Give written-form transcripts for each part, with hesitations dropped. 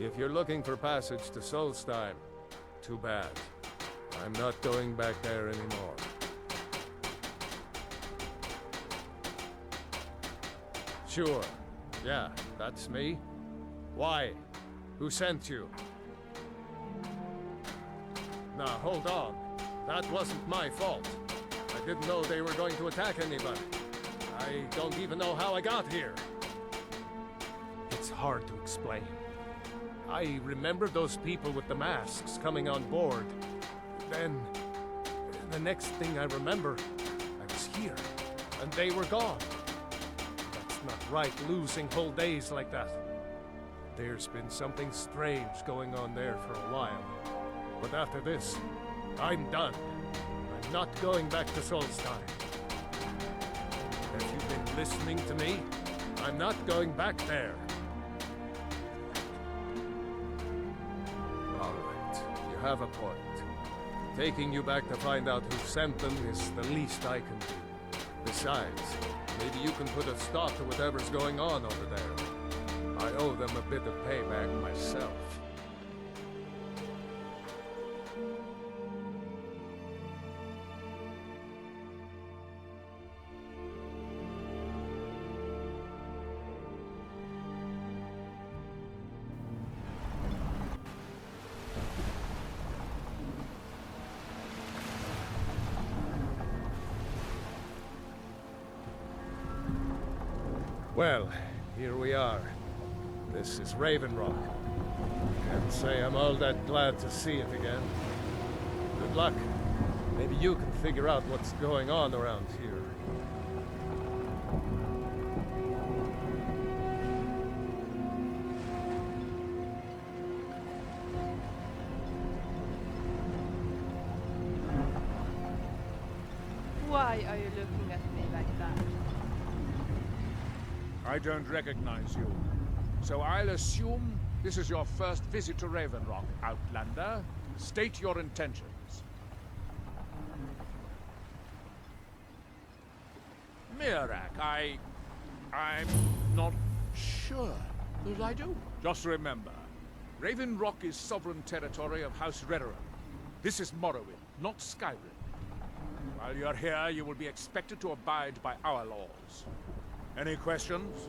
If you're looking for passage to Solstheim, too bad. I'm not going back there anymore. Sure. Yeah, that's me. Why? Who sent you? Now, hold on. That wasn't my fault. I didn't know they were going to attack anybody. I don't even know how I got here. It's hard to explain. I remember those people with the masks coming on board. Then, the next thing I remember, I was here, and they were gone. That's not right, losing whole days like that. There's been something strange going on there for a while. But after this, I'm done. I'm not going back to Solstheim. Have you been listening to me? I'm not going back there. You have a point. Taking you back to find out who sent them is the least I can do. Besides, maybe you can put a stop to whatever's going on over there. I owe them a bit of payback myself. Well, here we are. This is Raven Rock. Can't say I'm all that glad to see it again. Good luck. Maybe you can figure out what's going on around here. Why are you looking at me like that? I don't recognize you. So I'll assume this is your first visit to Raven Rock, Outlander. State your intentions. Miraak, I'm not sure that I do. Just remember, Raven Rock is sovereign territory of House Redoran. This is Morrowind, not Skyrim. While you're here, you will be expected to abide by our laws. Any questions?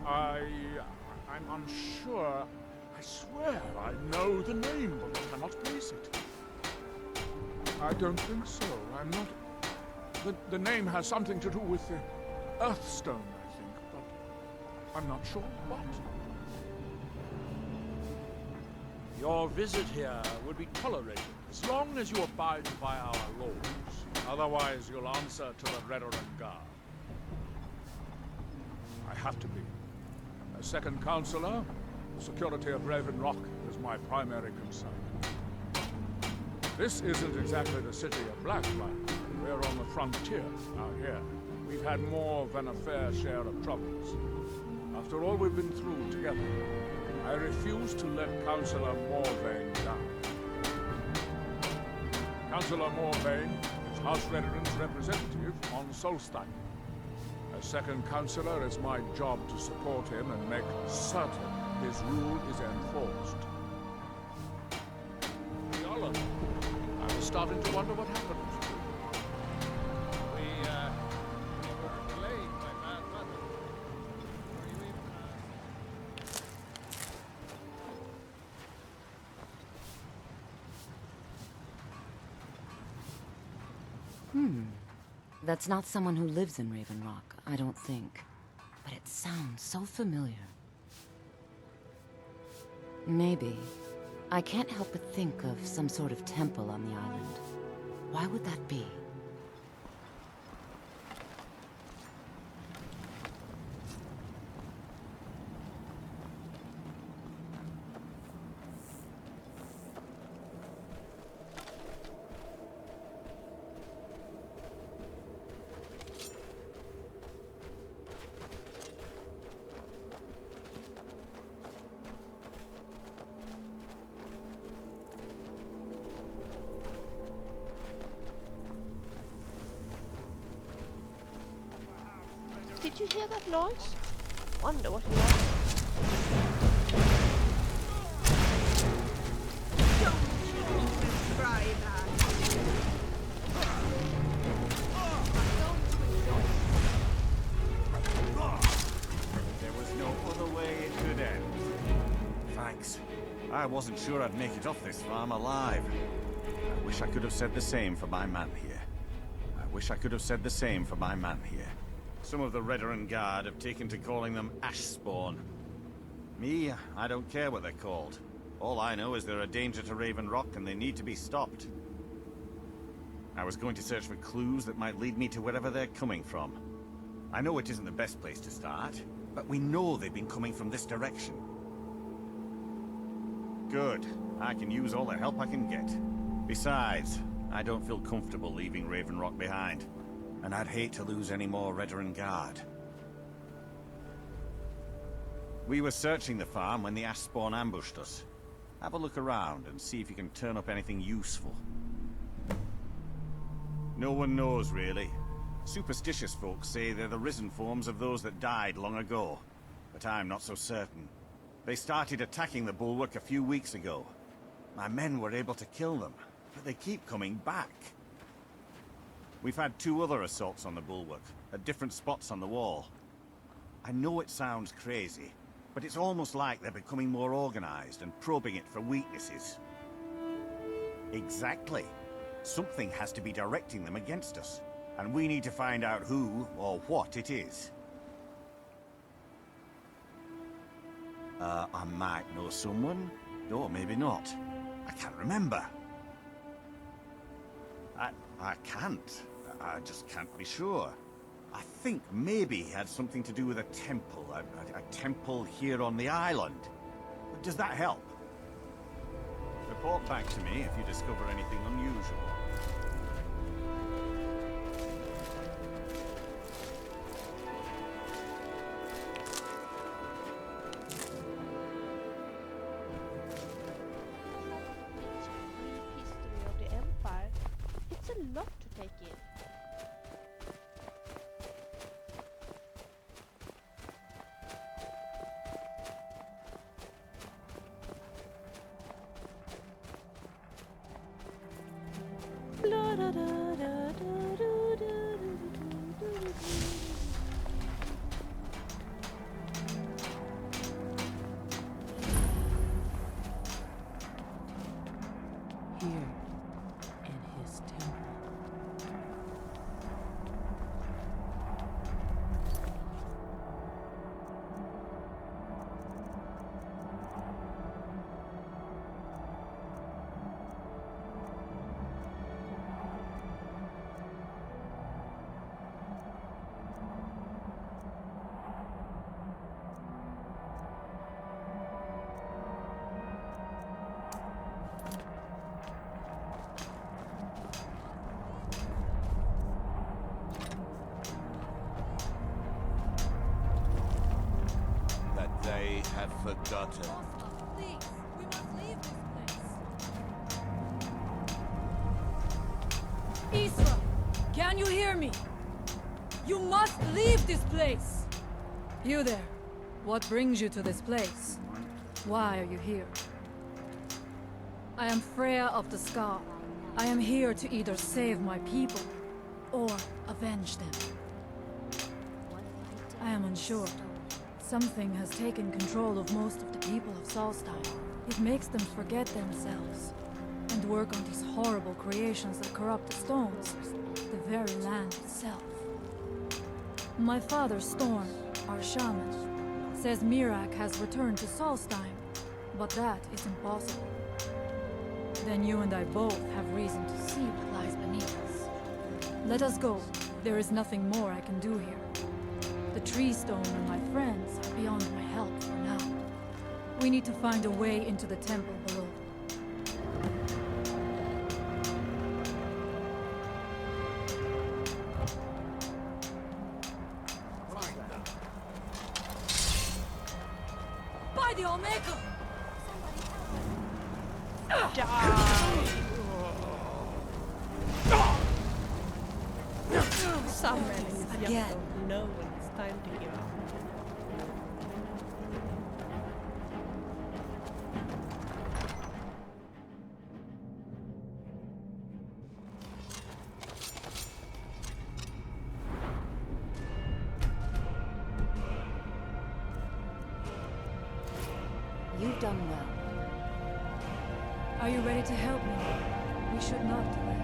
I'm unsure. I swear I know the name, but I cannot place it. I don't think so. I'm not... The name has something to do with the Earthstone, I think, but I'm not sure what. Your visit here will be tolerated as long as you abide by our laws. Otherwise, you'll answer to the Redoran Guard. I have to be. As second counselor, the security of Raven Rock is my primary concern. This isn't exactly the city of Blacklight. We're on the frontier out here. We've had more than a fair share of troubles. After all we've been through together, I refuse to let Councillor Morvain down. Councillor Morvain is House Redoran's representative on Solstheim. As second councillor, it's my job to support him and make certain his rule is enforced. Yolland, I was starting to wonder what happened. We were delayed by bad weather. Were you even... That's not someone who lives in Raven Rock, I don't think. But it sounds so familiar. Maybe. I can't help but think of some sort of temple on the island. Why would that be? Did you hear that noise? Wonder what it was. Don't you try that. There was no other way it could end. Thanks. I wasn't sure I'd make it off this farm alive. I wish I could have said the same for my man here. I wish I could have said the same for my man here. Some of the Redoran Guard have taken to calling them ash spawn. Me, I don't care what they're called. All I know is they're a danger to Raven Rock and they need to be stopped. I was going to search for clues that might lead me to wherever they're coming from. I know it isn't the best place to start, but we know they've been coming from this direction. Good. I can use all the help I can get. Besides, I don't feel comfortable leaving Raven Rock behind. And I'd hate to lose any more Redoran Guard. We were searching the farm when the ash spawn ambushed us. Have a look around and see if you can turn up anything useful. No one knows, really. Superstitious folks say they're the risen forms of those that died long ago. But I'm not so certain. They started attacking the bulwark a few weeks ago. My men were able to kill them, but they keep coming back. We've had 2 other assaults on the bulwark, at different spots on the wall. I know it sounds crazy, but it's almost like they're becoming more organized and probing it for weaknesses. Exactly. Something has to be directing them against us, and we need to find out who or what it is. I might know someone, or maybe not. I can't remember. I can't. I just can't be sure. I think maybe he had something to do with a temple. A temple here on the island. Does that help? Report back to me if you discover anything unusual. History of the Empire. It's a lot to take in. Here, in his temple. They have forgotten. Please, we must leave this place. Isra, can you hear me? You must leave this place. You there. What brings you to this place? Why are you here? I am Frea of the Scar. I am here to either save my people or avenge them. I am unsure. Something has taken control of most of the people of Solstheim. It makes them forget themselves and work on these horrible creations that corrupt the stones, the very land itself. My father, Storn, our shaman, says Miraak has returned to Solstheim, but that is impossible. Then you and I both have reason to see what lies beneath us. Let us go. There is nothing more I can do here. The tree stone and my friends are beyond my help for now. We need to find a way into the temple below. By the Omega! Some men Again. don't know when it's time to give up. You've done well. Are you ready to help me? We should not delay.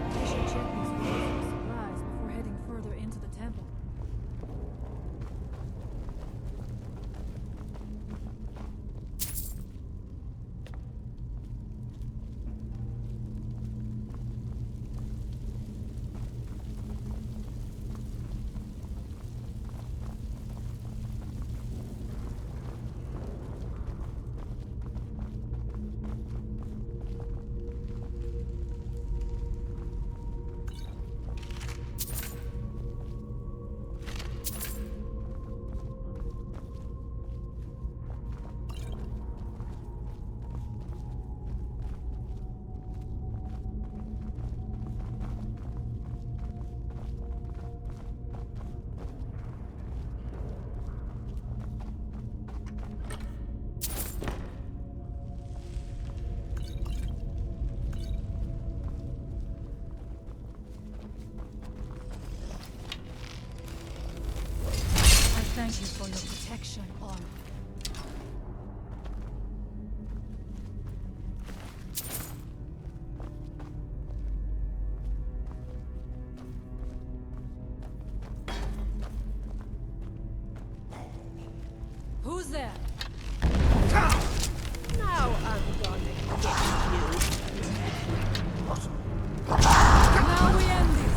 We should check these rooms for supplies before heading further into the temple. Thank you for your protection, Orm. Who's there? Now I'm gonna get you. Now we end this.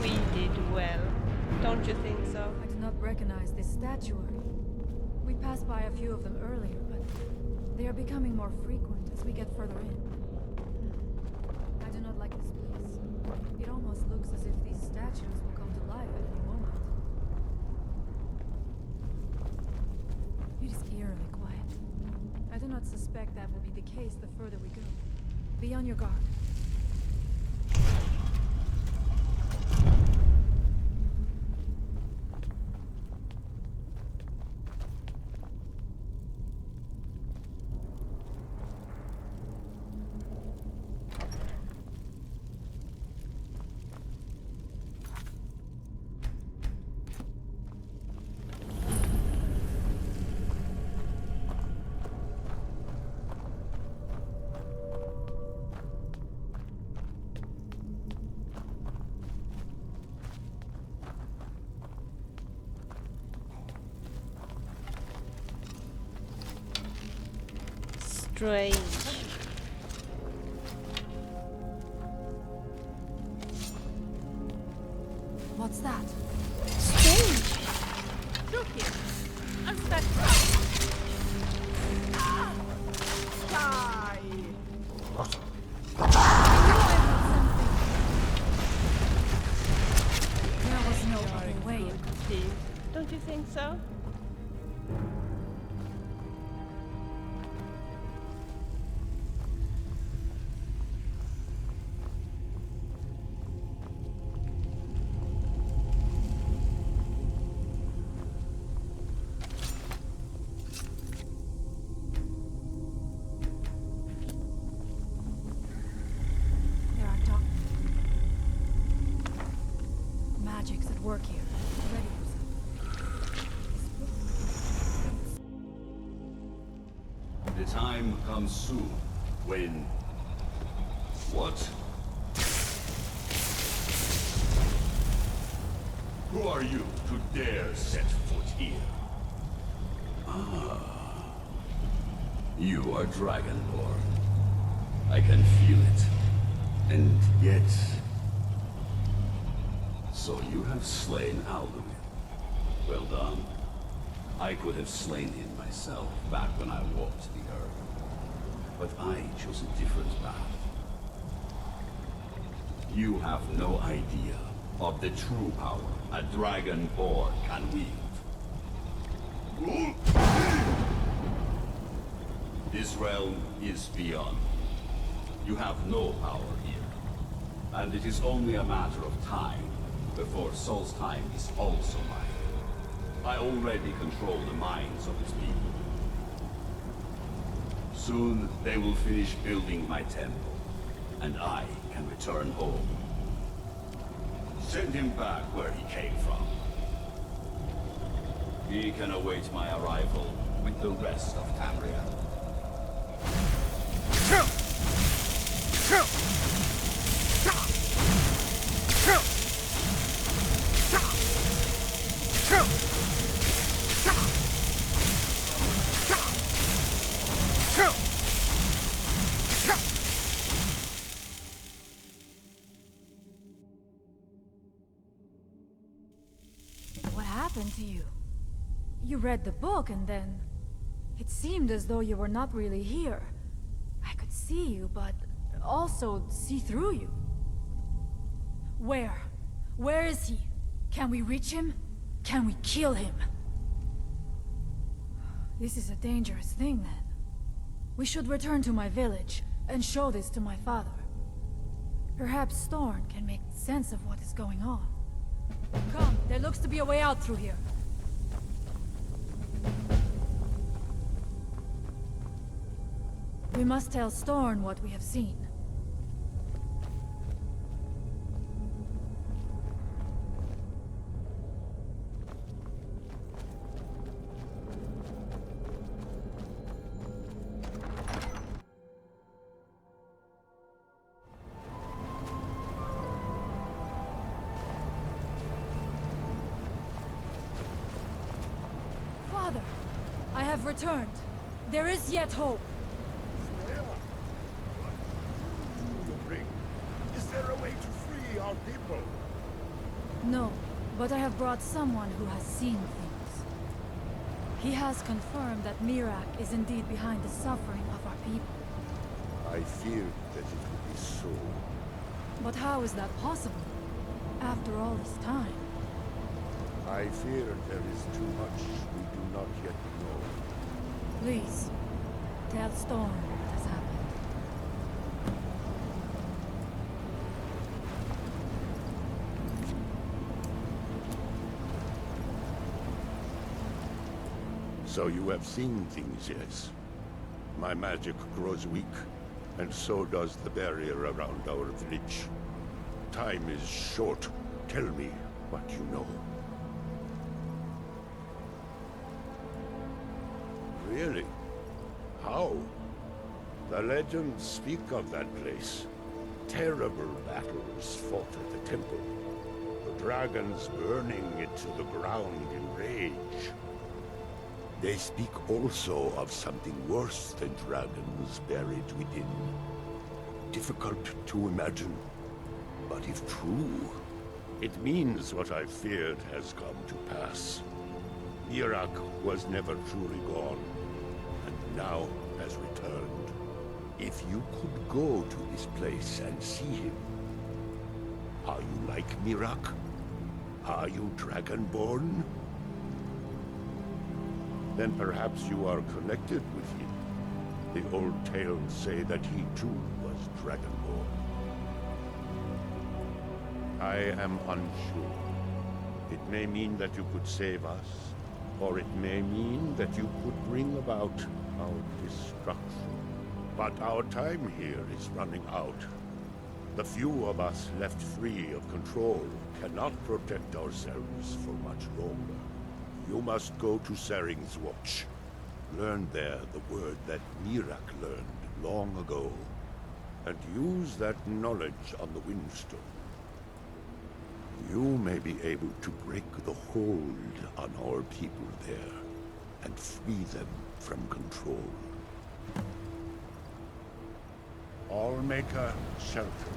We did well. Don't you think so? I do not recognize this statuary. We passed by a few of them earlier, but they are becoming more frequent as we get further in. I do not like this place. It almost looks as if these statues will come to life at any moment. It is eerily quiet. I do not suspect that will be the case the further we go. Be on your guard. Strange. What's that? Strange. Look here. I'm stuck. Die. There was no other way. Steve, don't you think so? Magic's at work here. Ready yourself. The time comes soon when... What? Who are you to dare set foot here? Ah. You are Dragonborn. I can feel it. And yet... So you have slain Alduin. Well done. I could have slain him myself back when I walked the earth. But I chose a different path. You have no idea of the true power a Dragonborn can wield. This realm is beyond. You have no power here. And it is only a matter of time before Solstheim is also mine. I already control the minds of its people. Soon they will finish building my temple, and I can return home. Send him back where he came from. He can await my arrival with the rest of Tamriel. What happened to you? You read the book and then... It seemed as though you were not really here. I could see you, but also see through you. Where? Where is he? Can we reach him? Can we kill him? This is a dangerous thing, then. We should return to my village and show this to my father. Perhaps Storn can make sense of what is going on. Come, there looks to be a way out through here. We must tell Storn what we have seen. Father, I have returned. There is yet hope. Is there a way to free our people? No, but I have brought someone who has seen things. He has confirmed that Miraak is indeed behind the suffering of our people. I feared that it would be so. But how is that possible? After all this time? I fear there is too much we do not yet know. Please, tell Storn what has happened. So you have seen things, yes? My magic grows weak, and so does the barrier around our village. Time is short. Tell me what you know. Really? How? The legends speak of that place. Terrible battles fought at the temple. The dragons burning it to the ground in rage. They speak also of something worse than dragons buried within. Difficult to imagine, but if true, it means what I feared has come to pass. Miraak was never truly gone, and now has returned. If you could go to this place and see him, are you like Miraak? Are you Dragonborn? Then perhaps you are connected with him. The old tales say that he too was Dragonborn. I am unsure. It may mean that you could save us, or it may mean that you could bring about our destruction. But our time here is running out. The few of us left free of control cannot protect ourselves for much longer. You must go to Saring's Watch. Learn there the word that Miraak learned long ago, and use that knowledge on the Windstone. You may be able to break the hold on our people there, and free them from control. Allmaker shelter.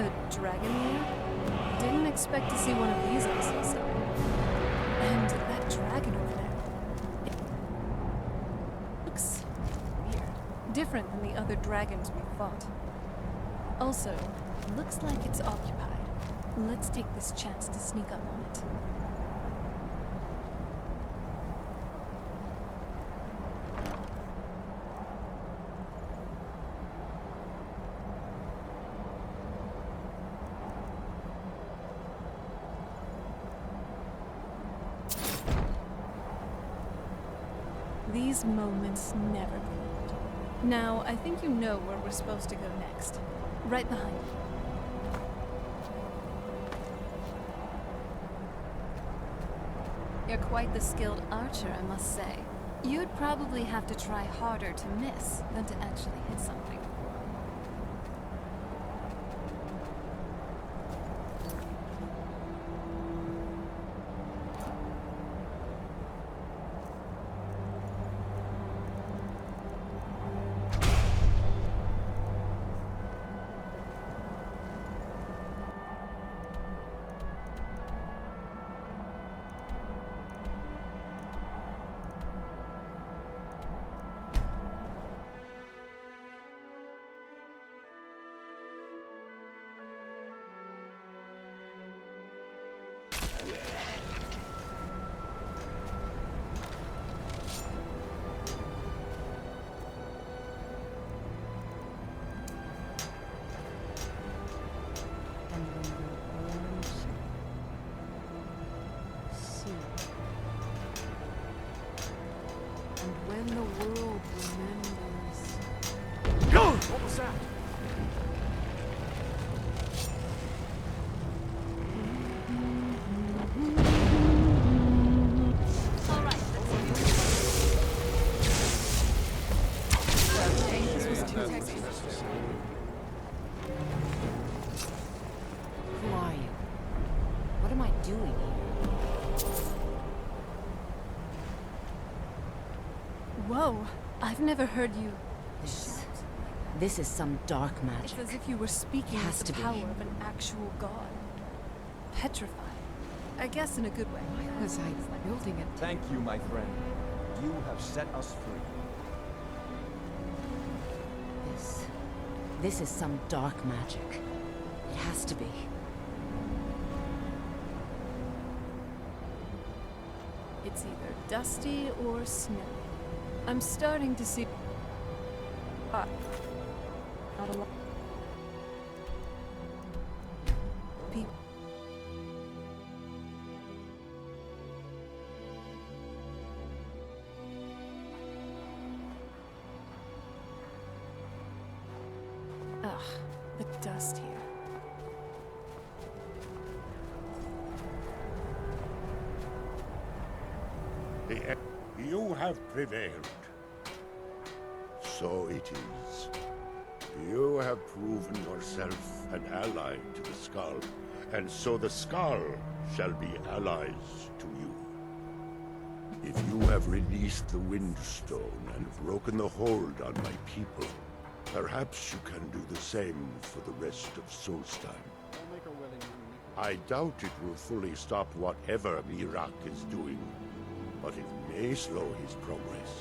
A dragon lair? Didn't expect to see one of these on Solstheim. And that dragon over there. It looks weird. Different than the other dragons we fought. Also, looks like it's occupied. Let's take this chance to sneak up on it. These moments never end. Now, I think you know where we're supposed to go next. Right behind you. You're quite the skilled archer, I must say. You'd probably have to try harder to miss than to actually hit something. When the world remembers. Go! What was that? All right, this was too hectic. Who are you? What am I doing here? Whoa, I've never heard you. This is some dark It's magic. as if you were speaking Has with the to be. power of an actual god. Petrified. I guess in a good way. Why was I building it? Thank you, my friend. You have set us free. This is some dark magic. It has to be. It's either dusty or snowy. I'm starting to see... not a lot. People. Ugh, the dust here. You have prevailed. So it is. You have proven yourself an ally to the Skull, and so the Skull shall be allies to you. If you have released the Windstone and broken the hold on my people, perhaps you can do the same for the rest of Solstheim. I doubt it will fully stop whatever Miraak is doing, but it may slow his progress.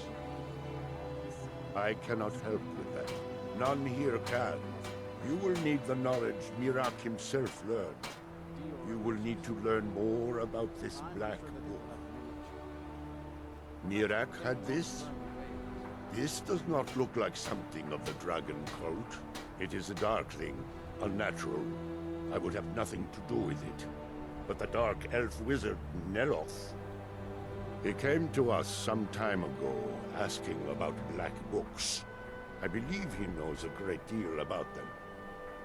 I cannot help with that. None here can. You will need the knowledge Miraak himself learned. You will need to learn more about this Black Book. Miraak had this? This does not look like something of the dragon cult. It is a dark thing, unnatural. I would have nothing to do with it. But the dark elf wizard, Neloth, he came to us some time ago, asking about black books. I believe he knows a great deal about them.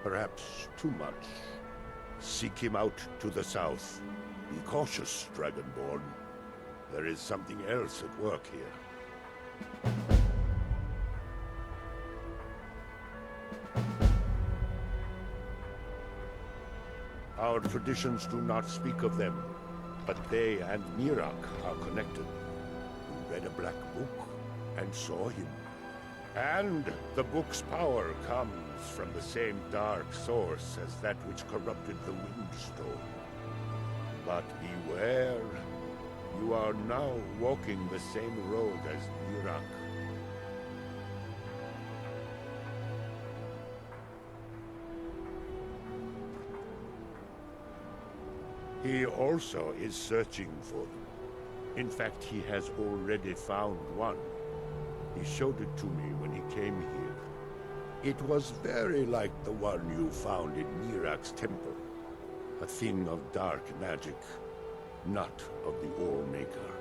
Perhaps too much. Seek him out to the south. Be cautious, Dragonborn. There is something else at work here. Our traditions do not speak of them, but they and Miraak are connected. You read a black book and saw him. And the book's power comes from the same dark source as that which corrupted the Windstone. But beware, you are now walking the same road as Miraak. He also is searching for them. In fact, he has already found one. He showed it to me when he came here. It was very like the one you found in Miraak's temple. A thing of dark magic, not of the All-Maker.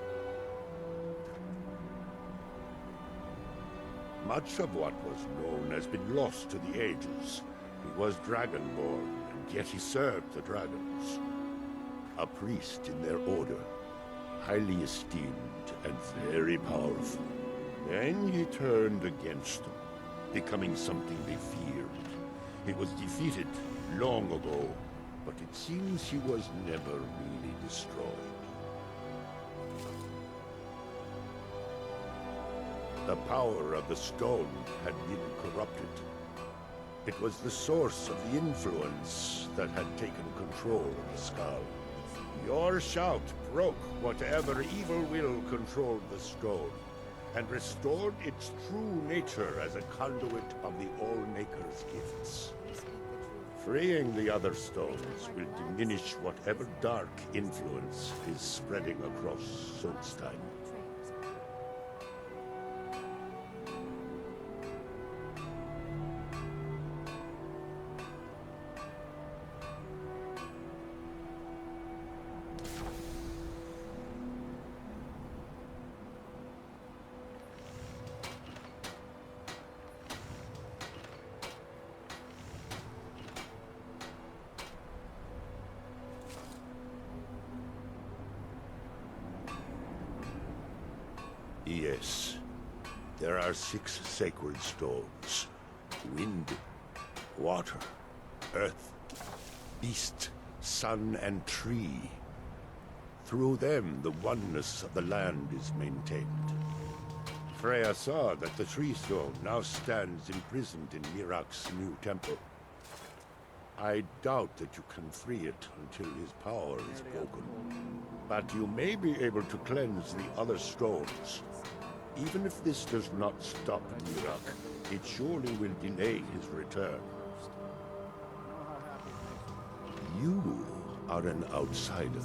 Much of what was known has been lost to the ages. He was Dragonborn, and yet he served the dragons. A priest in their order, highly esteemed and very powerful. Then he turned against them, becoming something they feared. He was defeated long ago, but it seems he was never really destroyed. The power of the stone had been corrupted. It was the source of the influence that had taken control of the skull. Your shout broke whatever evil will controlled the stone, and restored its true nature as a conduit of the All-Maker's gifts. Freeing the other stones will diminish whatever dark influence is spreading across Solstheim. Yes. There are 6 sacred stones. Wind, water, earth, beast, sun, and tree. Through them, the oneness of the land is maintained. Frea saw that the tree stone now stands imprisoned in Miraak's new temple. I doubt that you can free it until his power is broken. But you may be able to cleanse the other stones. Even if this does not stop Miraak, it surely will delay his return. You are an outsider,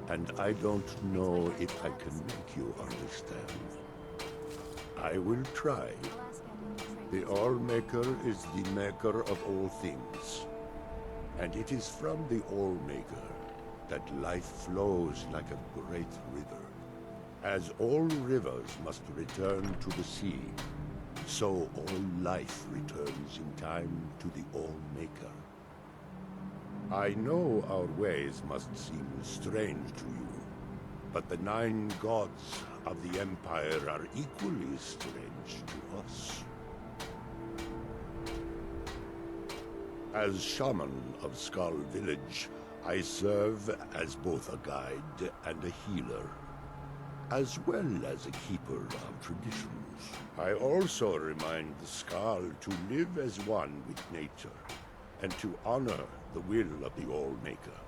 and I don't know if I can make you understand. I will try. The All-Maker is the maker of all things, and it is from the All-Maker that life flows like a great river. As all rivers must return to the sea, so all life returns in time to the All-Maker. I know our ways must seem strange to you, but the 9 gods of the Empire are equally strange to us. As shaman of Skull Village, I serve as both a guide and a healer, as well as a keeper of traditions. I also remind the Skull to live as one with nature, and to honor the will of the All-Maker,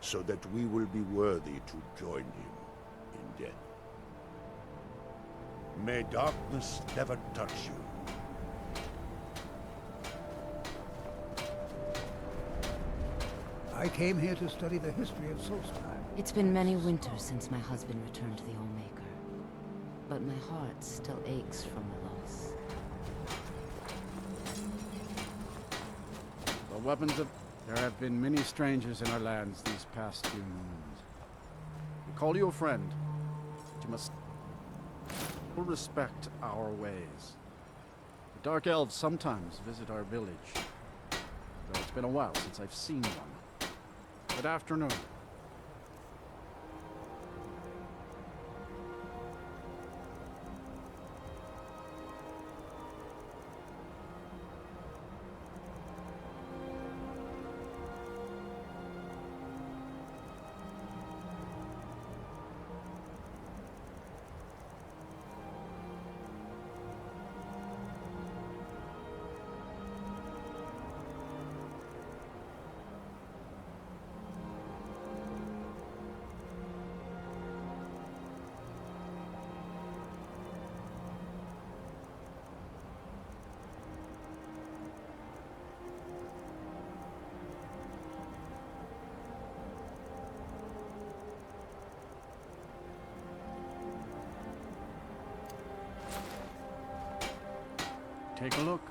so that we will be worthy to join him in death. May darkness never touch you. I came here to study the history of Solstheim. It's been many winters since my husband returned to the All-Maker, but my heart still aches from the loss. The weapons of... There have been many strangers in our lands these past few moons. We call you a friend, but you must respect our ways. The Dark Elves sometimes visit our village, though it's been a while since I've seen one. Good afternoon. take a look.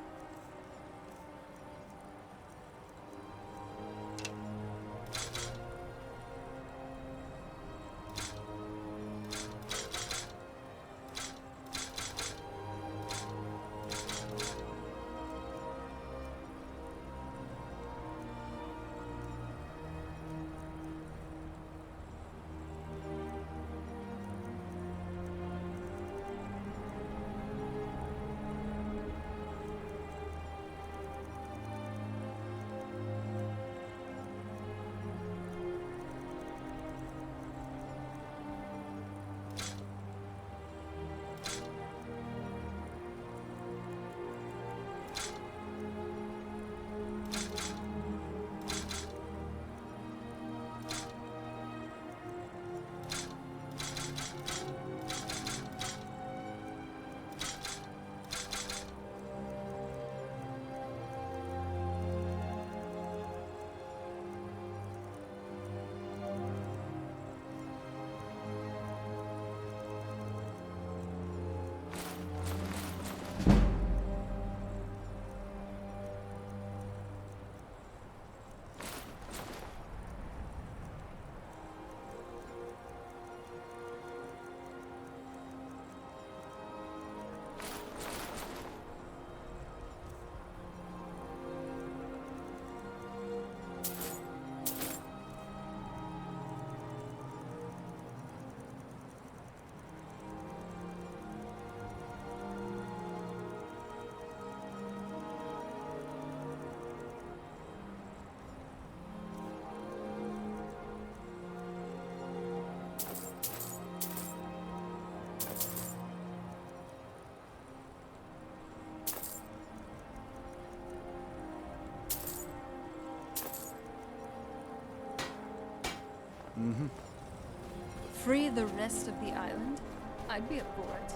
Free the rest of the island? I'd be up for it.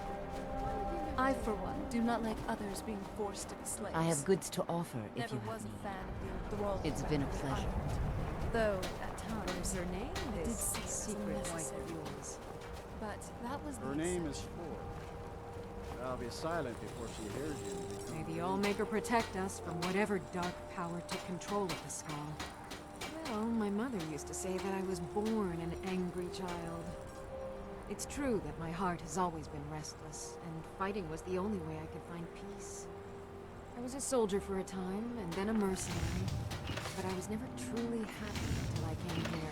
I, for one, do not like others being forced to be slaves. I have goods to offer if Never you have was need. a fan of the enthrallment It's been a of the pleasure. island. Though, at times, Her name I did is see it as secret wife unnecessary. of yours. But that was Her the name is exception. Forge. I'll be silent before she hears you. May the Allmaker protect us from whatever dark power took control of the skull. Well, my mother used to say that I was born an angry child. It's true that my heart has always been restless, and fighting was the only way I could find peace. I was a soldier for a time, and then a mercenary, but I was never truly happy until I came here.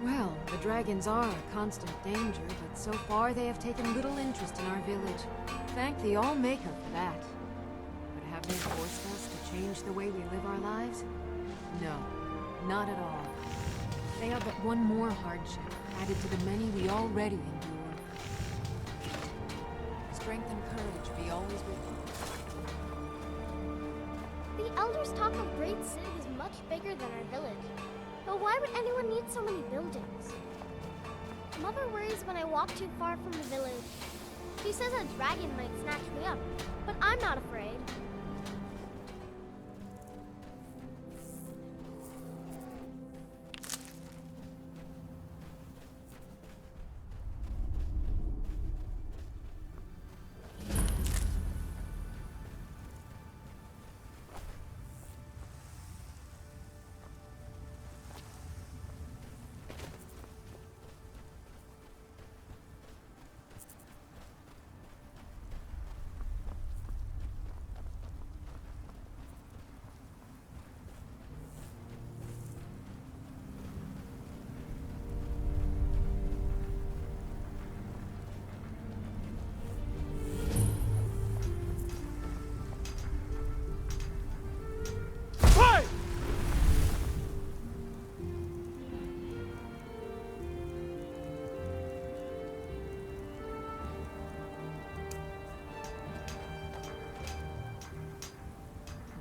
Well, the dragons are a constant danger, but so far they have taken little interest in our village. Thank the Allmaker for that. But have they forced us to change the way we live our lives? No, not at all. They are but one more hardship, added to the many we already endure. Strength and courage be always with you. The elders talk of Great City is much bigger than our village. But why would anyone need so many buildings? Mother worries when I walk too far from the village. She says a dragon might snatch me up, but I'm not afraid.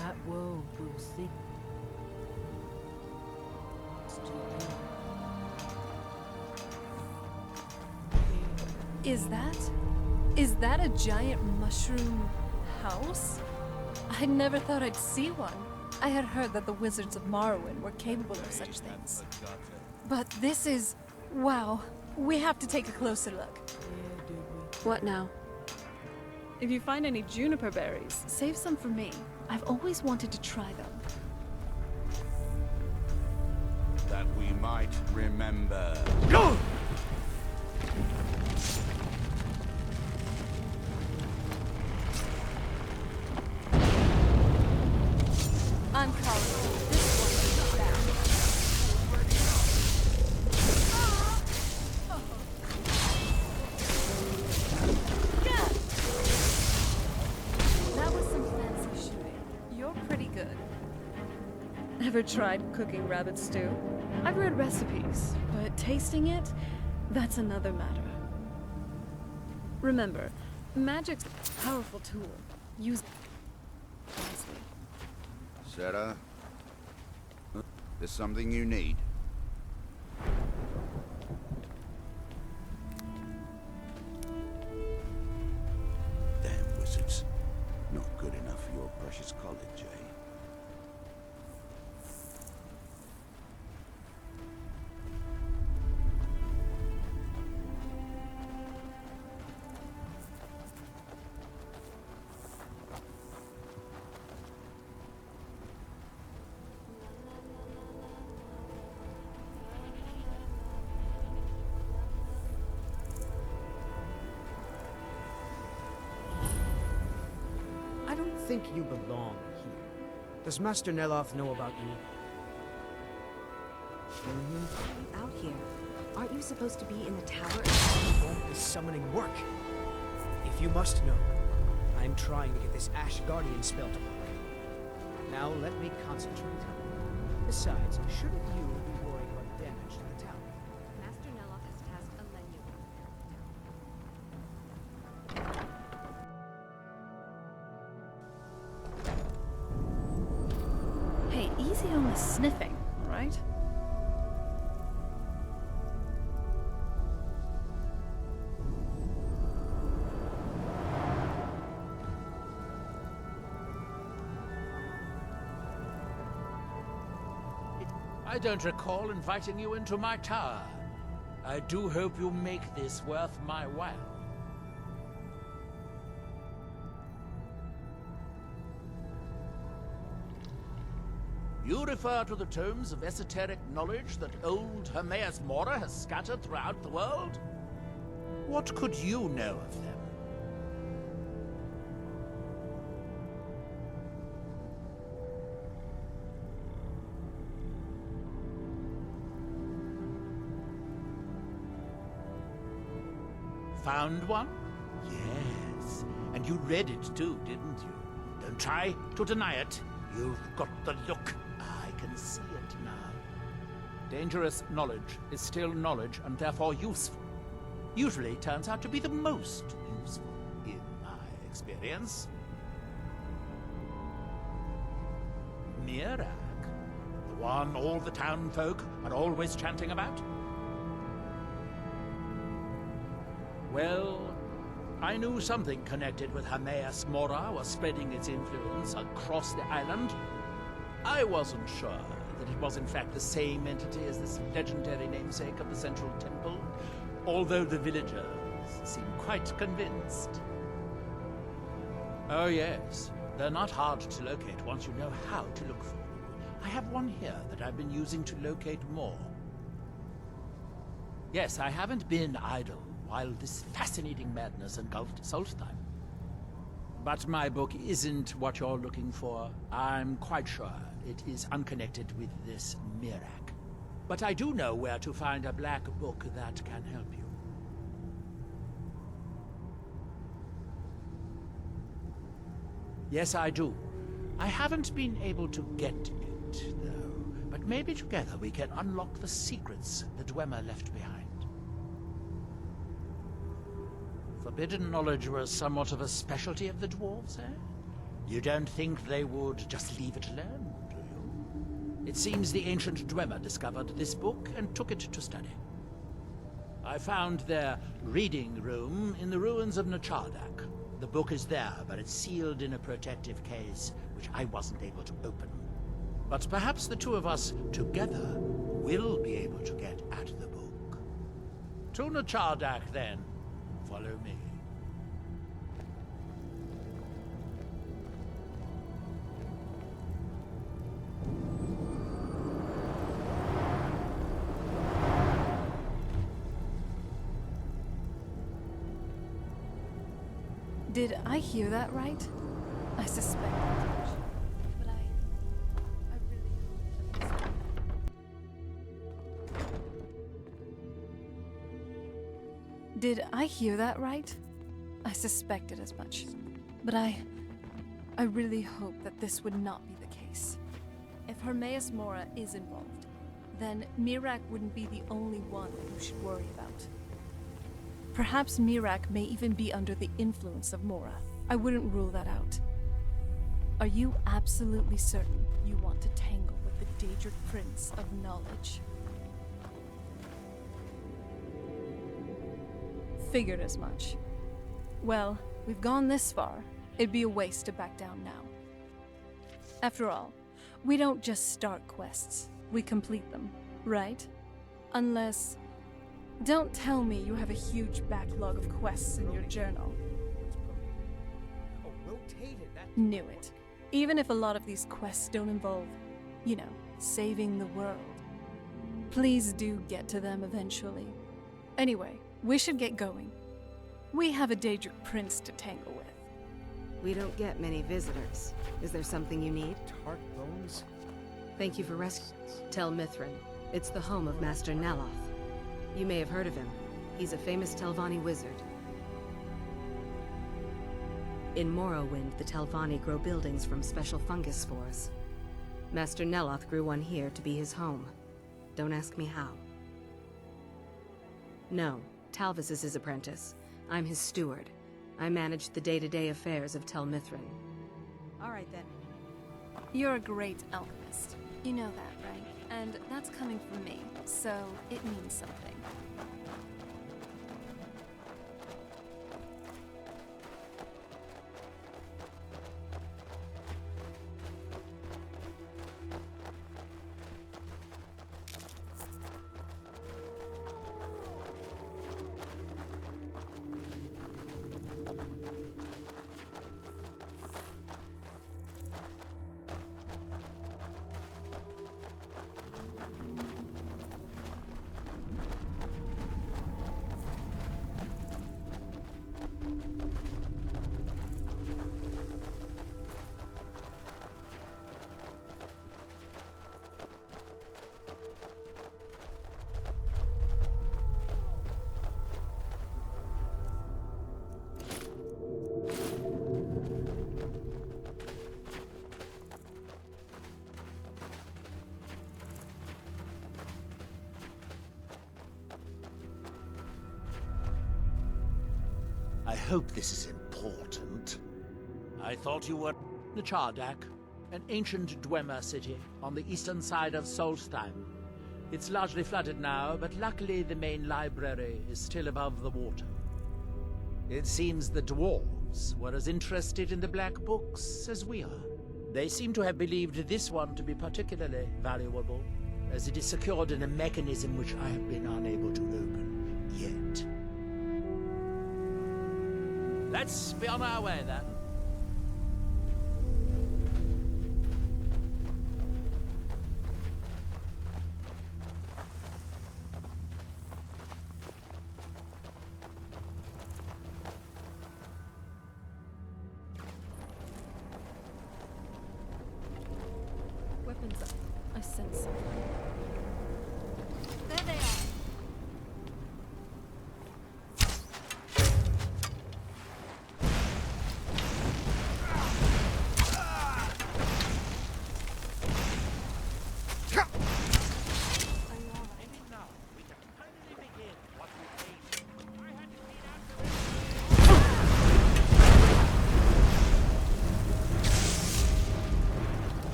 that woe will sing. Is that a giant mushroom house? I never thought I'd see one. I had heard that the wizards of Morrowind were capable of such things. But this is... wow. We have to take a closer look. What now? If you find any juniper berries, save some for me. I've always wanted to try them. That we might remember. I'm calling this one back. That was some fancy shooting. You're pretty good. Ever tried cooking rabbit stew? I've read recipes, but tasting it, that's another matter. Remember, magic's a powerful tool. Use it wisely. Sarah, there's something you need. Damn wizards. Not good enough for your precious college, eh? I don't think you belong here. Does Master Neloth know about you? Out here. Aren't you supposed to be in the tower? Won't this summoning work? If you must know, I'm trying to get this Ash Guardian spell to work. Now let me concentrate. Besides, shouldn't you be worrying about damage to the tower? Master Neloth has tasked a menu. Hey, easy on the sniffing, right? I don't recall inviting you into my tower. I do hope you make this worth my while. You refer to the tomes of esoteric knowledge that old Hermaeus Mora has scattered throughout the world? What could you know of them? Found one? Yes. And you read it too, didn't you? Don't try to deny it. You've got the look. I can see it now. Dangerous knowledge is still knowledge and therefore useful. Usually turns out to be the most useful, in my experience. Miraak? The one all the town folk are always chanting about? Well, I knew something connected with Hermaeus Mora was spreading its influence across the island. I wasn't sure that it was in fact the same entity as this legendary namesake of the Central Temple, although the villagers seem quite convinced. Oh yes, they're not hard to locate once you know how to look for them. I have one here that I've been using to locate more. Yes, I haven't been idle while this fascinating madness engulfed Solstheim. But my book isn't what you're looking for. I'm quite sure it is unconnected with this Miraak. But I do know where to find a black book that can help you. Yes, I do. I haven't been able to get it, though. But maybe together we can unlock the secrets the Dwemer left behind. Forbidden knowledge was somewhat of a specialty of the dwarves, eh? You don't think they would just leave it alone, do you? It seems the ancient Dwemer discovered this book and took it to study. I found their reading room in the ruins of Nchardak. The book is there, but it's sealed in a protective case, which I wasn't able to open. But perhaps the two of us together will be able to get at the book. To Nchardak, then. Follow me. Did I hear that right? I suspect as much. But I really hope that Did I hear that right? I suspected as much. But I really hope that this would not be the case. If Hermaeus Mora is involved, then Miraak wouldn't be the only one that you should worry about. Perhaps Miraak may even be under the influence of Mora. I wouldn't rule that out. Are you absolutely certain you want to tangle with the Daedric Prince of Knowledge? Figured as much. Well, we've gone this far. It'd be a waste to back down now. After all, we don't just start quests, we complete them, right? Unless... Don't tell me you have a huge backlog of quests in your journal. Knew it. Even if a lot of these quests don't involve, you know, saving the world. Please do get to them eventually. Anyway, we should get going. We have a Daedric Prince to tangle with. We don't get many visitors. Is there something you need? Tart bones? Thank you for rescuing Tel Mithryn. It's the home of Master Neloth. You may have heard of him. He's a famous Telvanni wizard. In Morrowind, the Telvanni grow buildings from special fungus spores. Master Neloth grew one here to be his home. Don't ask me how. No, Talvis is his apprentice. I'm his steward. I manage the day-to-day affairs of Tel Mithryn. All right then. You're a great alchemist. You know that, right? And that's coming from me, so it means something. I hope this is important. I thought you were Nchardak, an ancient Dwemer city on the eastern side of Solstheim. It's largely flooded now, but luckily the main library is still above the water. It seems the dwarves were as interested in the black books as we are. They seem to have believed this one to be particularly valuable, as it is secured in a mechanism which I have been unable to open yet. Let's be on our way, then. Weapons up. I sense something. There they are.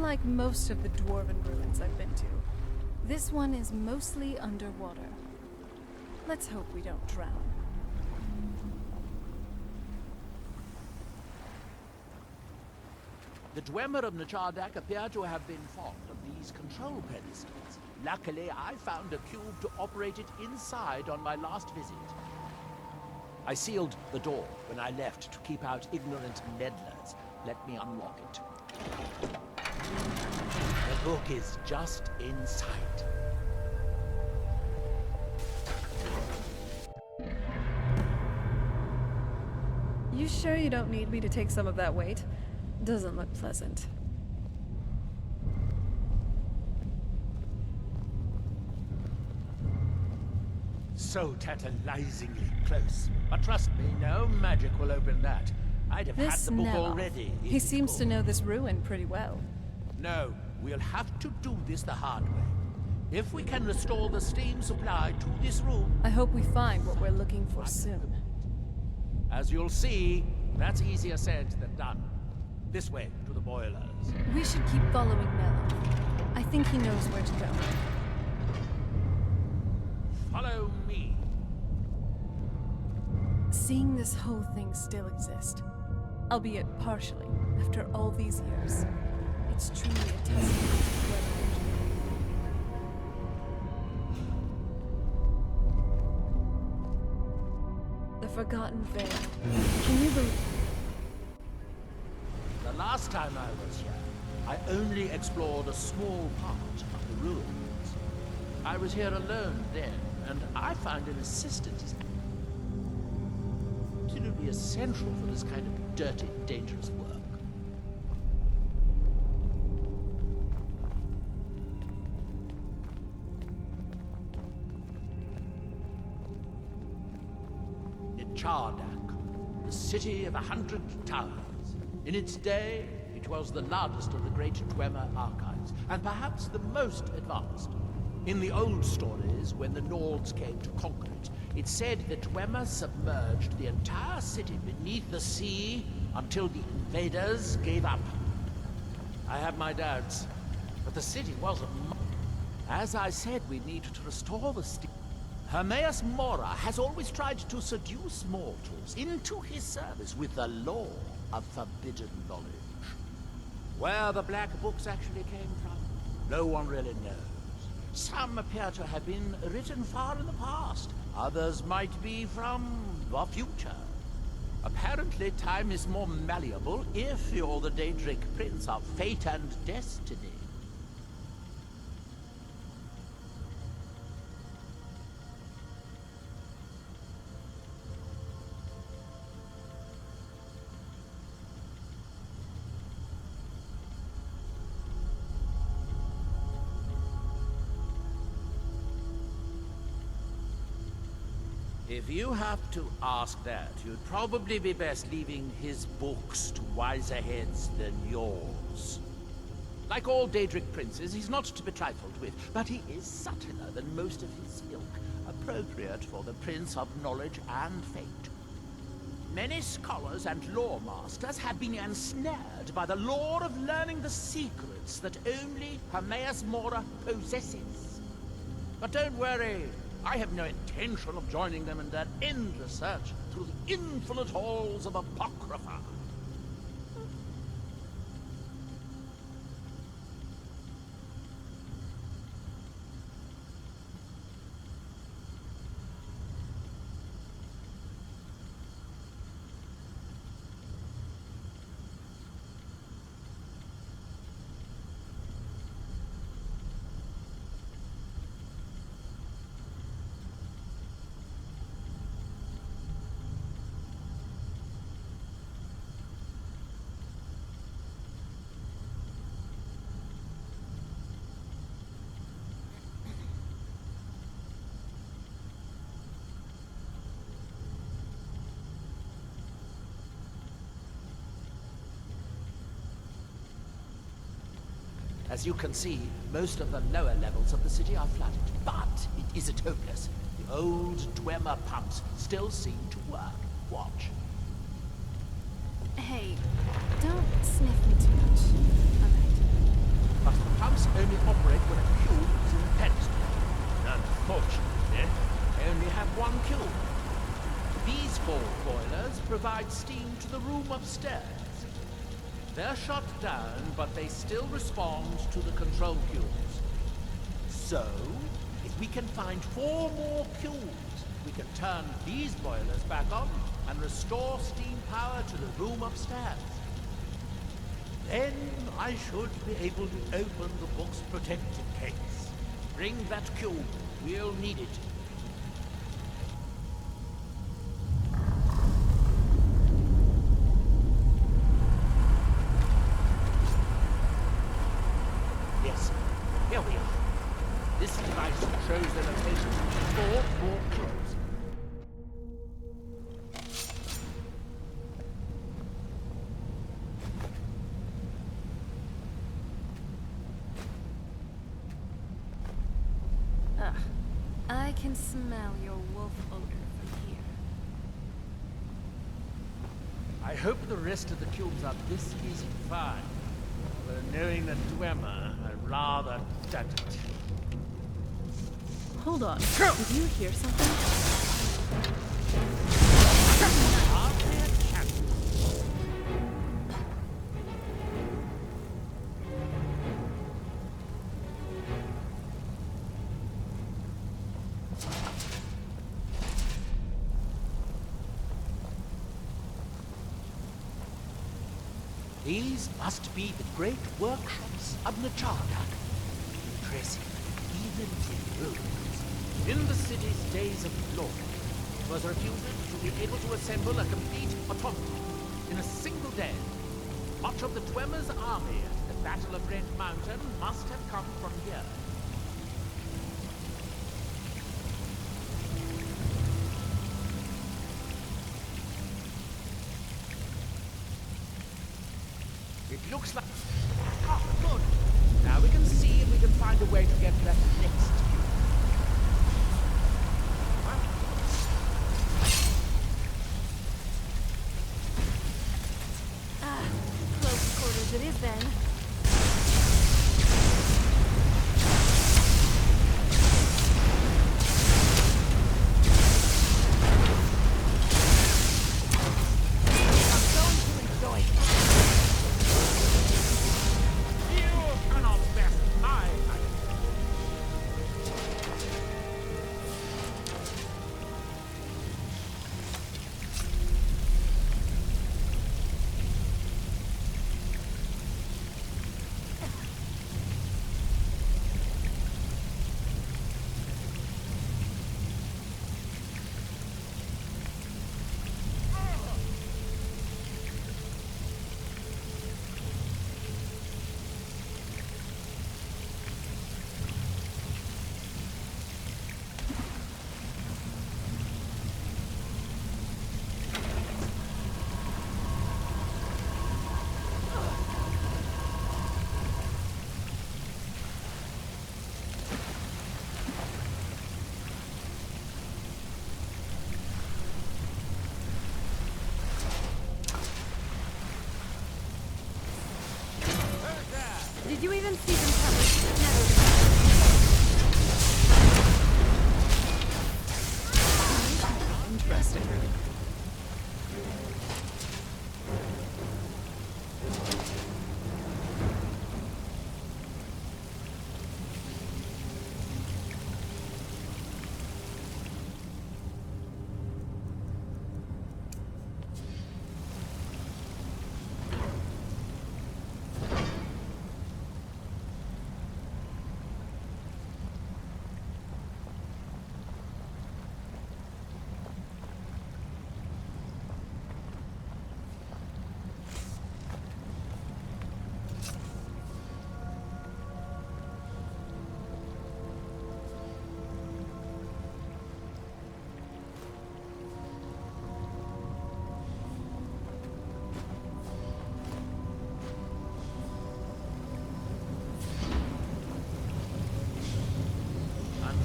Unlike most of the dwarven ruins I've been to, this one is mostly underwater. Let's hope we don't drown. The Dwemer of Nchardak appear to have been fond of these control pedestals. Luckily, I found a cube to operate it inside on my last visit. I sealed the door when I left to keep out ignorant meddlers. Let me unlock it. The book is just inside. You sure you don't need me to take some of that weight? Doesn't look pleasant. So tantalizingly close. But trust me, no magic will open that. I'd have had the book already. He seems to know this ruin pretty well. No, we'll have to do this the hard way. If we can restore the steam supply to this room... I hope we find what we're looking for soon. As you'll see, that's easier said than done. This way, to the boilers. We should keep following Neloth. I think he knows where to go. Follow me. Seeing this whole thing still exist, albeit partially, after all these years, it's truly a testament to where the Forgotten Veil. Can you believe? The last time I was here, I only explored a small part of the ruins. I was here alone then, and I found an assistant is absolutely essential for this kind of dirty, dangerous work. Nchardak, the city of 100 towers. In its day, it was the largest of the great Dwemer archives, and perhaps the most advanced. In the old stories, when the Nords came to conquer it, it said the Dwemer submerged the entire city beneath the sea until the invaders gave up. I have my doubts, but the city was as I said, we need to restore the city. Hermaeus Mora has always tried to seduce mortals into his service with the lore of forbidden knowledge. Where the Black Books actually came from, no one really knows. Some appear to have been written far in the past. Others might be from the future. Apparently, time is more malleable if you're the Daedric Prince of Fate and Destiny. If you have to ask that, you'd probably be best leaving his books to wiser heads than yours. Like all Daedric princes, he's not to be trifled with, but he is subtler than most of his ilk, appropriate for the Prince of Knowledge and Fate. Many scholars and lore masters have been ensnared by the lure of learning the secrets that only Hermaeus Mora possesses. But don't worry. I have no intention of joining them in their endless search through the infinite halls of Apocrypha. As you can see, most of the lower levels of the city are flooded, but it isn't hopeless. The old Dwemer pumps still seem to work. Watch. Hey, don't sniff me too much. Alright. but the pumps only operate when a cube is in the pedestal. Unfortunately, they only have one cube. These 4 boilers provide steam to the room upstairs. They're shut down, but they still respond to the control cubes. So, if we can find 4 more cubes, we can turn these boilers back on and restore steam power to the room upstairs. Then I should be able to open the book's protective case. Bring that cube. We'll need it. Yes, here we are. This device shows the location of 4 more cubes. I can smell your wolf odor from here. I hope the rest of the cubes are this easy to find. Although knowing the Dwemer, I rather doubt it. Hold on. Did you hear something? These must be the great workshops of Nchardak. Impressive, even in ruins. In the city's days of glory, it was reputed to be able to assemble a complete automaton in a single day. Much of the Dwemer's army at the Battle of Red Mountain must have come from here. It looks like... Oh, good. Now we can see if we can find a way to get that next cube. Close quarters it is then. Did you even see them coming? No. Interesting.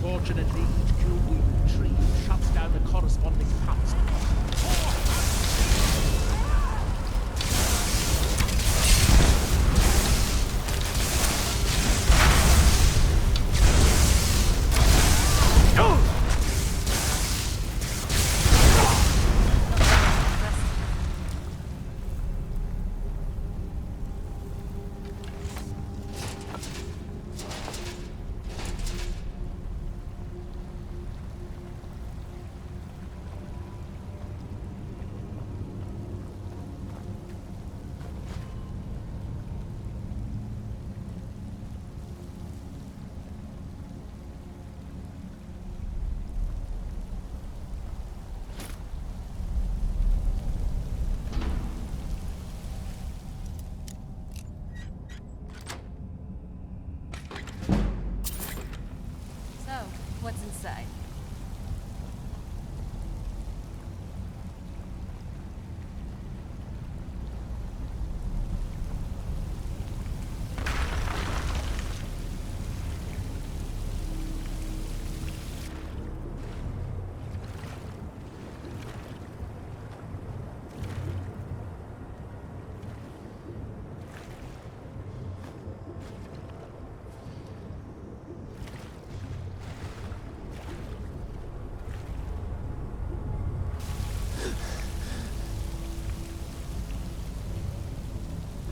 Unfortunately, each cube we retrieve shuts down the corresponding pumps.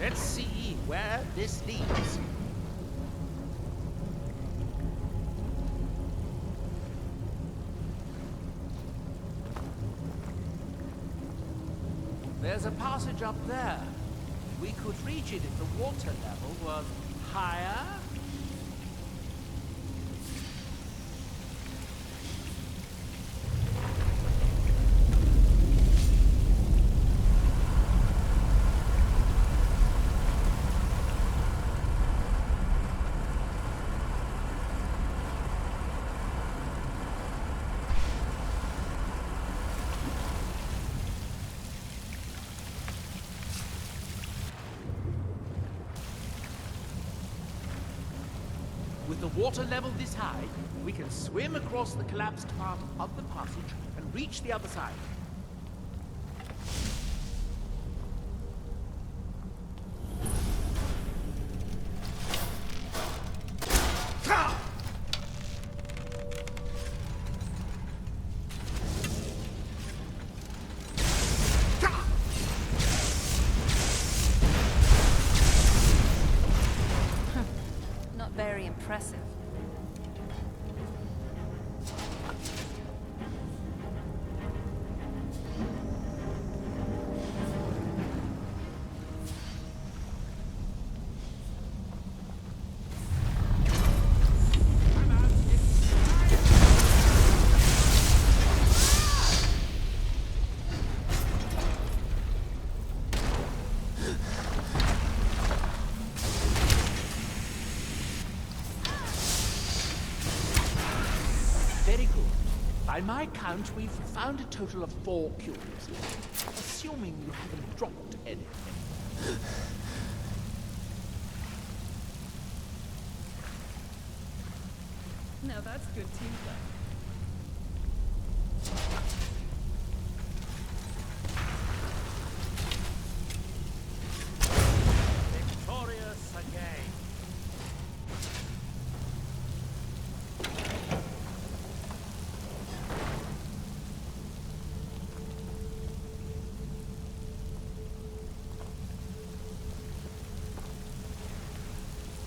Let's see where this leads. There's a passage up there. We could reach it if the water level was higher. With the water level this high, we can swim across the collapsed part of the passage and reach the other side. Very impressive. Very good. By my count, we've found a total of 4 cubes. Assuming you haven't dropped anything. Now that's good teamwork. Victorious again.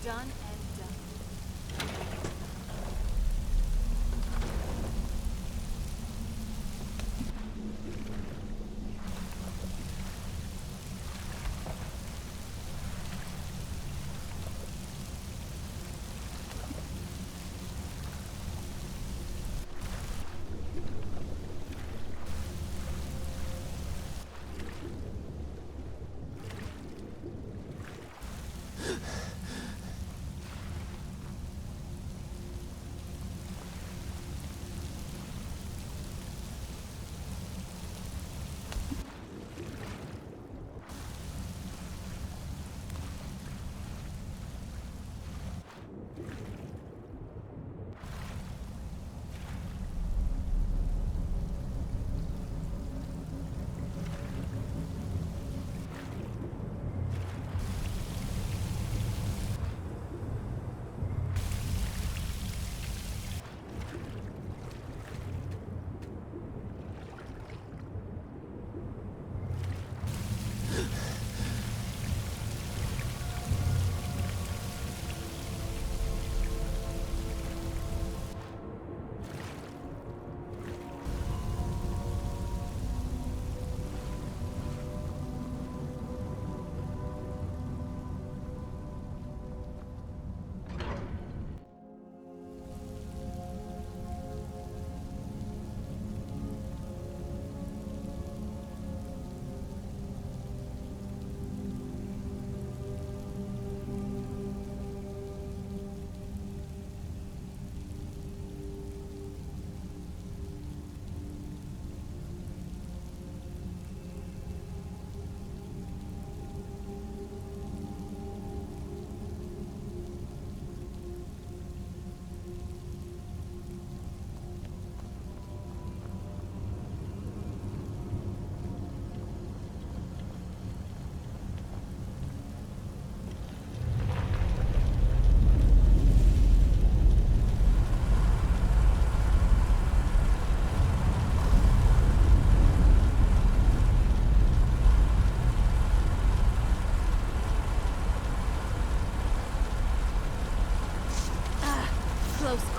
Done and done.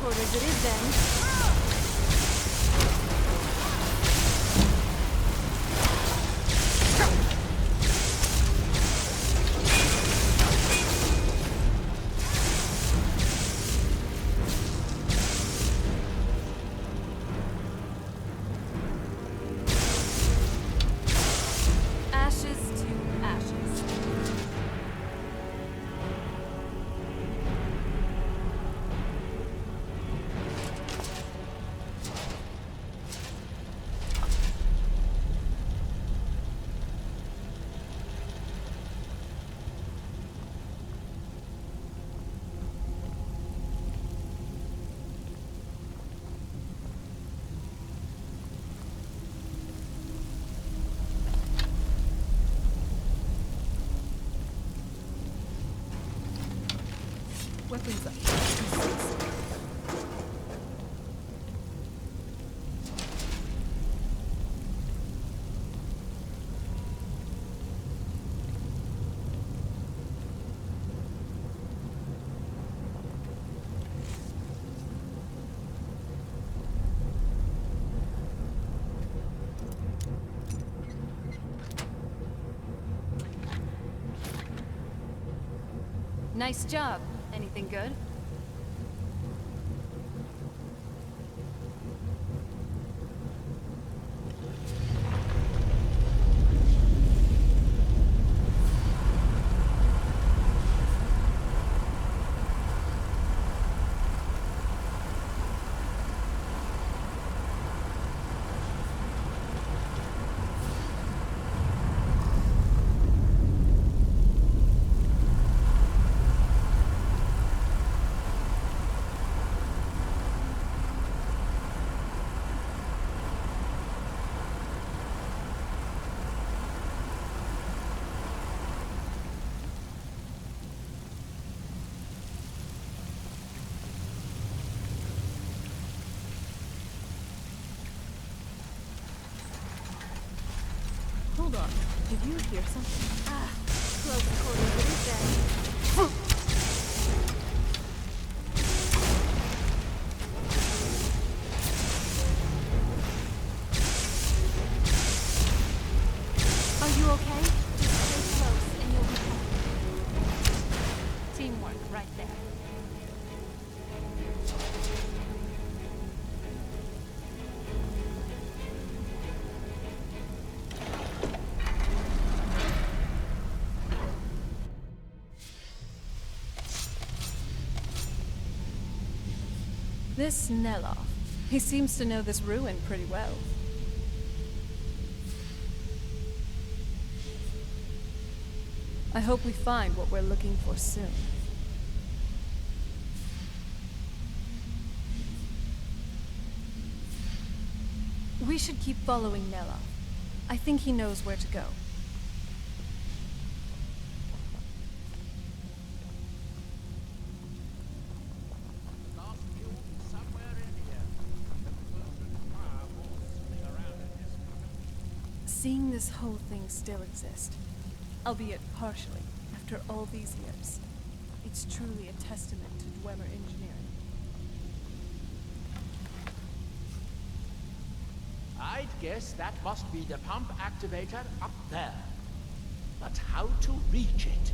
quarters it is then. Weapons up. Nice job. Anything good? Hold on. Did you hear something? Ah, close quarters it is then. Are you okay? Just stay close and you'll be fine. Teamwork right there. This Neloth. He seems to know this ruin pretty well. I hope we find what we're looking for soon. We should keep following Neloth. I think he knows where to go. Seeing this whole thing still exist, albeit partially, after all these years, it's truly a testament to Dwemer engineering. I'd guess that must be the pump activator up there. But how to reach it?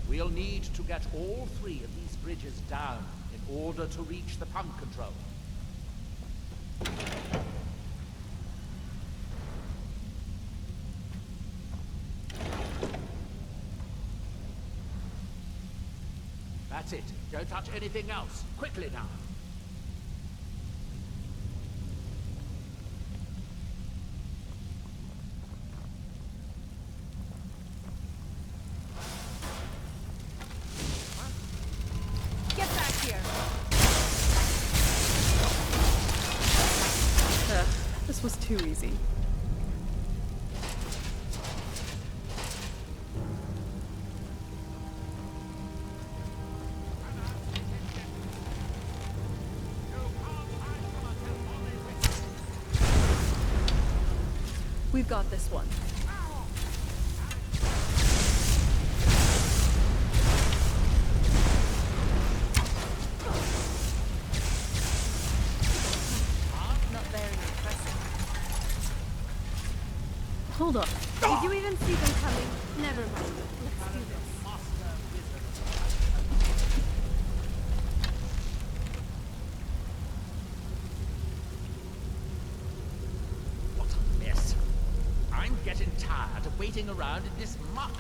We'll need to get all 3 of these bridges down in order to reach the pump control. That's it. Don't touch anything else. Quickly now. Get back here! This was too easy. We've got this one. Hold up. Did you even see them coming? Never mind. Let's do this. What a mess. I'm getting tired of waiting around in this muck.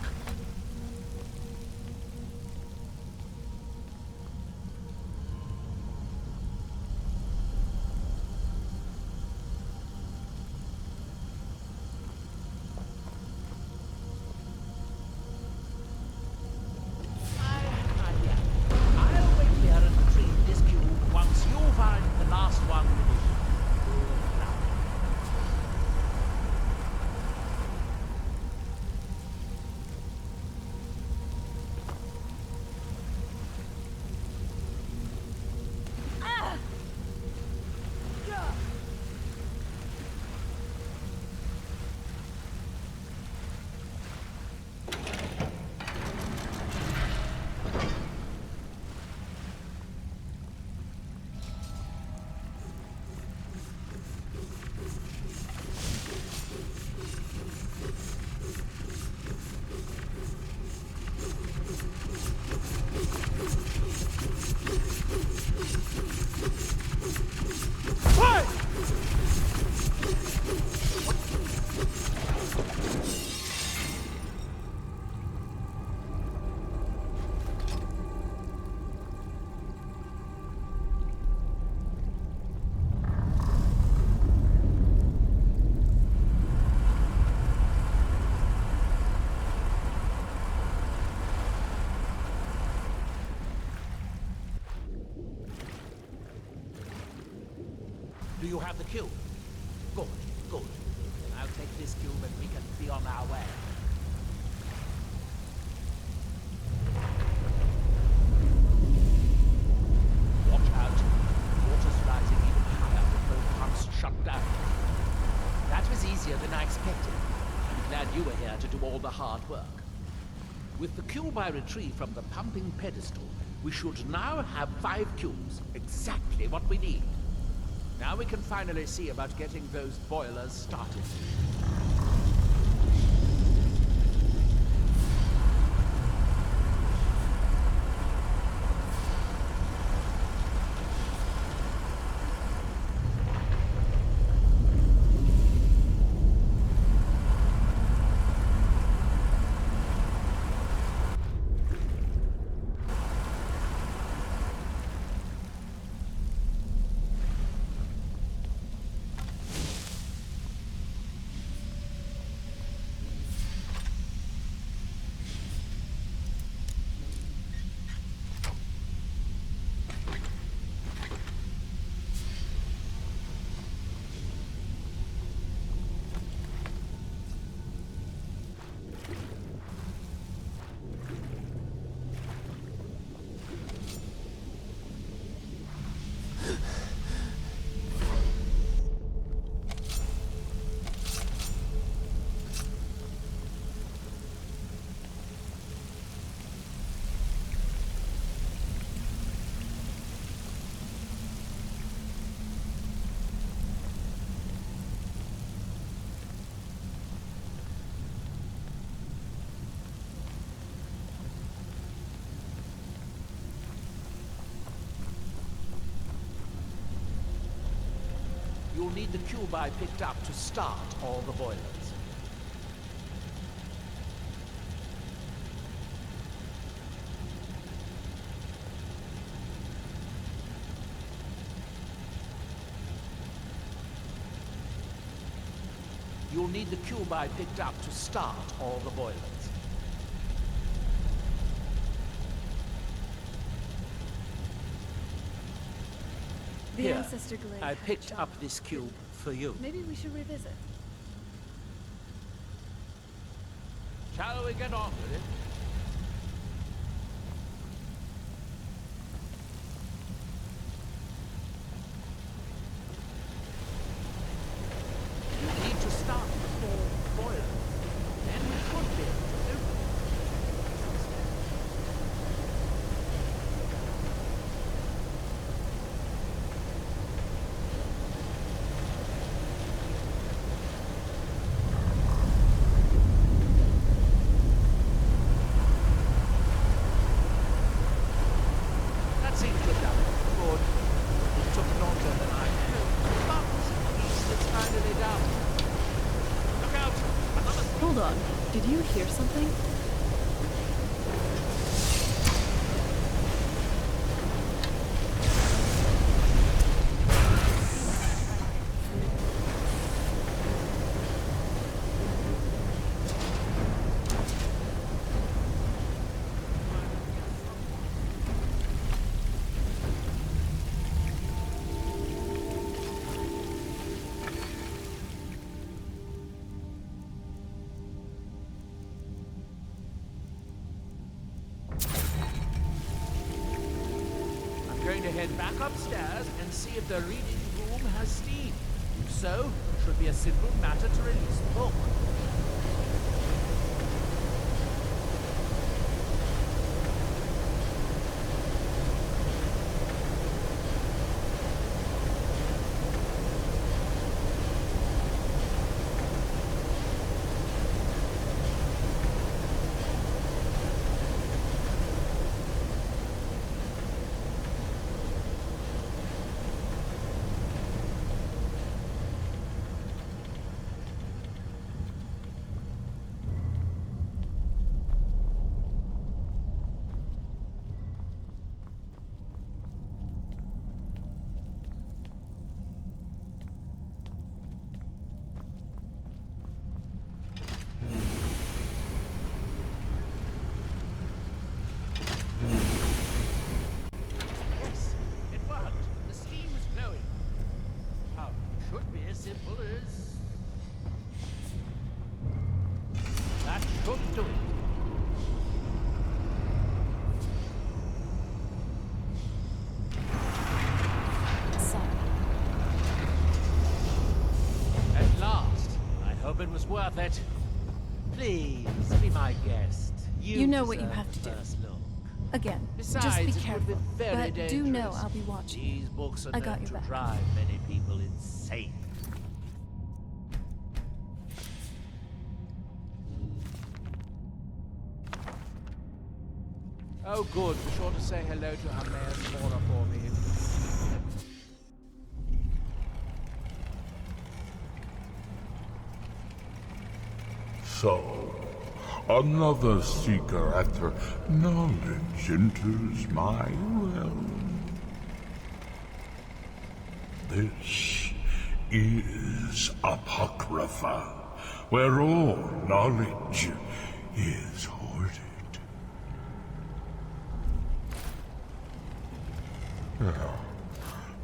Do you have the cube? Good, good. Then I'll take this cube and we can be on our way. Watch out. Water's rising even higher with both pumps shut down. That was easier than I expected. I'm glad you were here to do all the hard work. With the cube I retrieved from the pumping pedestal, we should now have 5 cubes. Exactly what we need. Now we can finally see about getting those boilers started. You'll need the cube I picked up to start all the boilers. You'll need the cube I picked up to start all the boilers. The Here, Ancestor Glade I had a picked job. up this cube for you. Maybe we should revisit. Shall we get on with it? You need to start the 4 boilers. Then we could be able to open it. Hold on. Did you hear something? I'm going to head back upstairs and see if the reading room has steam. If so, it should be a simple matter to release the book. Simple as that should do it. Sorry. At last. I hope it was worth it. Please be my guest. You know what you have to do. Look. Again, Besides, just be it would careful. be very But do dangerous. know I'll be watching. These books are I got known your to back. drive many people insane. Oh, good. Be sure to say hello to our mayor's Flora for me. So, another seeker after knowledge enters my realm. This is Apocrypha, where all knowledge is hoarded. Now,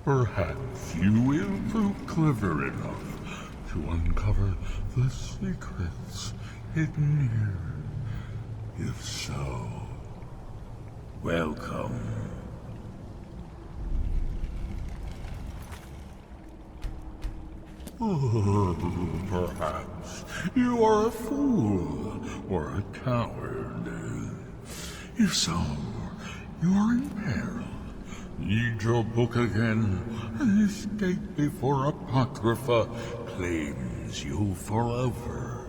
perhaps you will prove clever enough to uncover the secrets hidden here. If so, welcome. Oh, perhaps you are a fool or a coward. If so, you are in peril. Read your book again and escape before Apocrypha claims you forever.